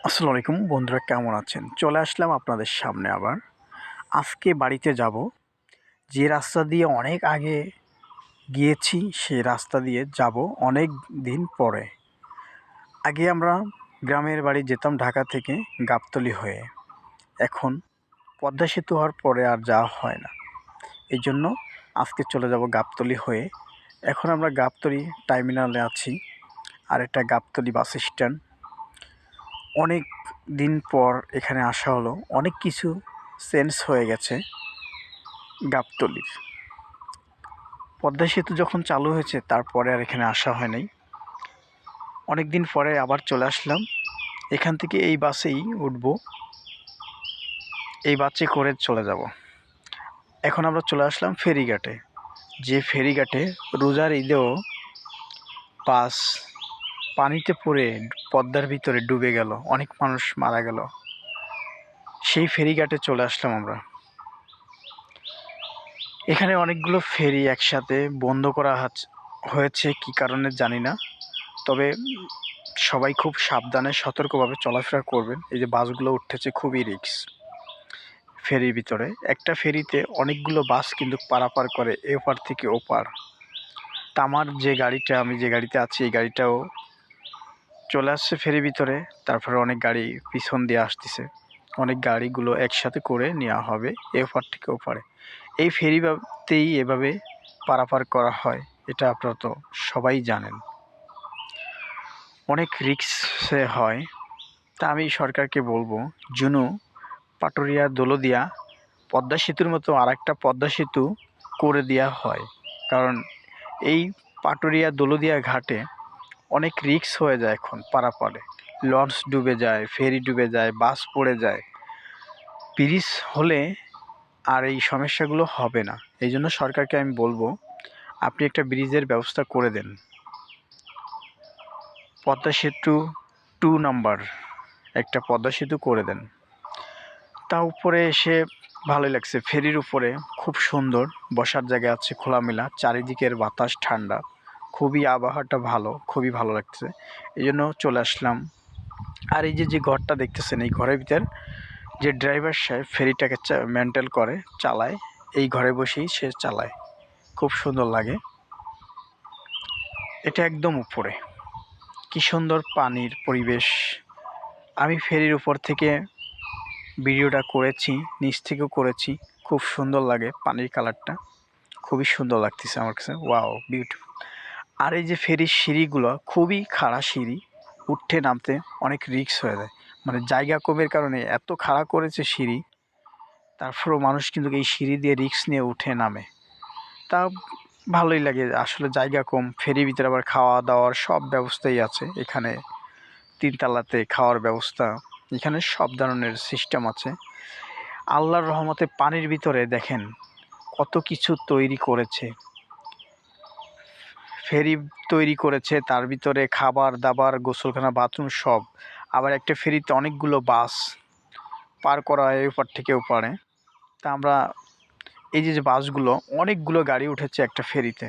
আসসালামু আলাইকুম বন্ধুরা, কেমন আছেন? চলে আসলাম আপনাদের সামনে আবার। আজকে বাড়িতে যাব। যে রাস্তা দিয়ে অনেক আগে গিয়েছি সেই রাস্তা দিয়ে যাব অনেক দিন পরে। আগে আমরা গ্রামের বাড়ি যেতাম ঢাকা থেকে গাবতলী হয়ে। এখন পদ্মা সেতু হওয়ার পরে আর যাওয়া হয় না। এই জন্য আজকে চলে যাব গাবতলী হয়ে। এখন আমরা গাবতলী টার্মিনালে আছি, আর এটা গাবতলী বাস স্ট্যান্ড। অনেক দিন পর এখানে আসা হলো। অনেক কিছু চেঞ্জ হয়ে গেছে গাবতলীর। পদ্মা সেতু যখন চালু হয়েছে তারপরে আর এখানে আসা হয় নাই। অনেক দিন পরে আবার চলে আসলাম। এখান থেকে এই বাসেই উঠব, এই বাসে করে চলে যাব। এখন আমরা চলে আসলাম ফেরিঘাটে। যে ফেরিঘাটে রোজার ঈদেও বাস পানিতে পড়ে পদ্মার ভিতরে ডুবে গেল, অনেক মানুষ মারা গেল। সেই ফেরিঘাটে চলে আসলাম আমরা। এখানে অনেকগুলো ফেরি একসাথে বন্ধ করা হয়েছে, কী কারণে জানি না। তবে সবাই খুব সাবধানে সতর্কভাবে চলাফেরা করবেন। এই যে বাসগুলো উঠতেছে, খুবই রিস্ক। ফেরির ভিতরে একটা ফেরিতে অনেকগুলো বাস কিন্তু পারাপার করে এপার থেকে ওপার। তা আমার আমি যে গাড়িতে আছি এই গাড়িটাও চলে আসছে ফেরির ভিতরে। তারপরে অনেক গাড়ি পিছন দিয়ে আসতেছে। অনেক গাড়িগুলো একসাথে করে নেওয়া হবে এপার থেকে ওপারে। এই ফেরিতেই এভাবে পারাপার করা হয়, এটা আপনারা তো সবাই জানেন। অনেক রিস্কে হয়। তা আমি সরকারকে বলবো, জুনু, পাটুরিয়া, দৌলতদিয়া পদ্মা সেতুর মতো আর একটা পদ্মা সেতু করে দেওয়া হয়। কারণ এই পাটুরিয়া দৌলতদিয়া ঘাটে অনেক রিস্ক হয়ে যায় এখন পারাপারে। লঞ্চ ডুবে যায়, ফেরি ডুবে যায়, বাস পড়ে যায়। ব্রিজ হলে আর এই সমস্যাগুলো হবে না। এই জন্য সরকারকে আমি বলবো, আপনি একটা ব্রিজের ব্যবস্থা করে দেন। পদ্মা সেতু 2 নাম্বার একটা পদ্মা সেতু করে দেন। তা উপরে এসে ভালোই লাগছে। ফেরির উপরে খুব সুন্দর বসার জায়গা আছে, খোলামেলা, চারিদিকের বাতাস ঠান্ডা, খুবই আবহাওয়াটা ভালো, খুবই ভালো লাগছে। এই জন্য চলে আসলাম। আর এই যে ঘরটা দেখতেছেন, এই ঘরের ভিতর যে ড্রাইভার সাহেব ফেরিটাকে মেনটেন করে, চালায়, এই ঘরে বসেই সে চালায়। খুব সুন্দর লাগে। এটা একদম উপরে, কি সুন্দর পানির পরিবেশ। আমি ফেরির উপর থেকে ভিডিওটা করেছি, নিচ থেকেও করেছি। খুব সুন্দর লাগে, পানির কালারটা খুবই সুন্দর লাগতেছে আমার কাছে। Wow, beautiful. আর এই যে ফেরির সিঁড়িগুলো খুবই খাড়া সিঁড়ি, উঠতে নামতে অনেক রিস্ক হয়ে যায়। মানে জায়গা কমের কারণে এত খাড়া করেছে সিঁড়ি, তারপরেও মানুষ কিন্তু এই সিঁড়ি দিয়ে রিস্ক নিয়ে উঠে নামে। তা ভালোই লাগে, আসলে জায়গা কম। ফেরির ভিতরে আবার খাওয়া দাওয়ার সব ব্যবস্থাই আছে এখানে। 3 তলাতে খাওয়ার ব্যবস্থা, এখানে সব ধরনের সিস্টেম আছে। আল্লাহর রহমতে পানির ভিতরে দেখেন কত কিছু তৈরি করেছে। ফেরি তৈরি করেছে, তার ভিতরে খাবার দাবার, গোসলখানা, বাথরুম সব। আবার একটা ফেরিতে অনেকগুলো বাস পার করা হয় এপার থেকে ওপারে। তা আমরা এই যে বাসগুলো, অনেকগুলো গাড়ি উঠেছে একটা ফেরিতে।